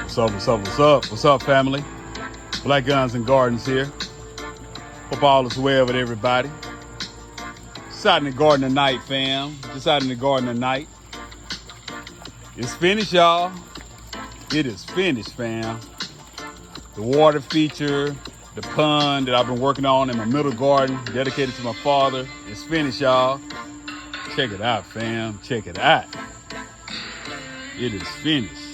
What's up, what's up, what's up? What's up, family? Black Guns and Gardens here. Hope all is well with everybody. Just out in the garden tonight, fam. Just out in the garden tonight. It's finished, y'all. It is finished, fam. The water feature, the pond that I've been working on in my middle garden, dedicated to my father, is finished, y'all. Check it out, fam. Check it out. It is finished.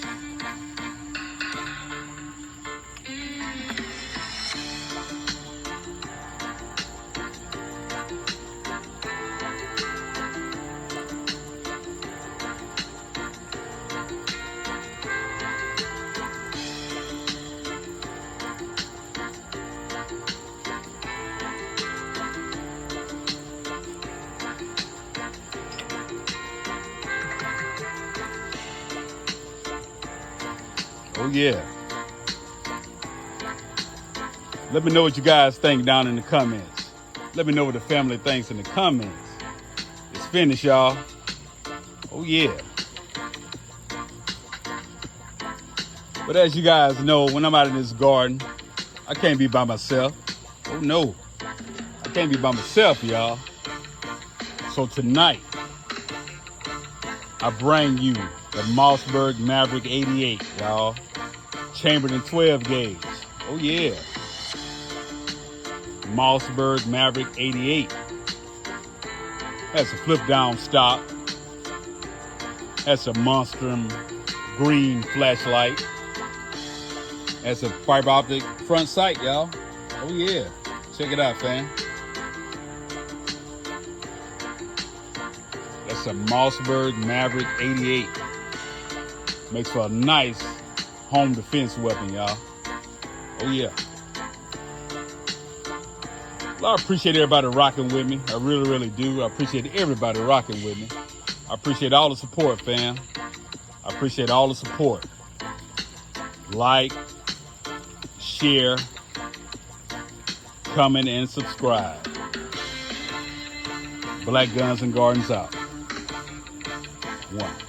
Oh yeah. Let me know what you guys think down in the comments. Let me know what the family thinks in the comments. It's finished, y'all. Oh yeah. But as you guys know, when I'm out in this garden, I can't be by myself. Oh no. I can't be by myself, y'all. So tonight, I bring you the Mossberg Maverick 88, y'all. Chambered in 12 gauge. Oh yeah. Mossberg Maverick 88. Has a flip down stop. Has a monstrum green flashlight. Has a fiber optic front sight, y'all. Oh yeah. Check it out, fam. That's a Mossberg Maverick 88. Makes for a nice home defense weapon, y'all. Oh yeah. Well, I appreciate everybody rocking with me. I really, really do. I appreciate everybody rocking with me. I appreciate all the support, fam. I appreciate all the support. Like, share, comment, and subscribe. Black Guns and Gardens out. One.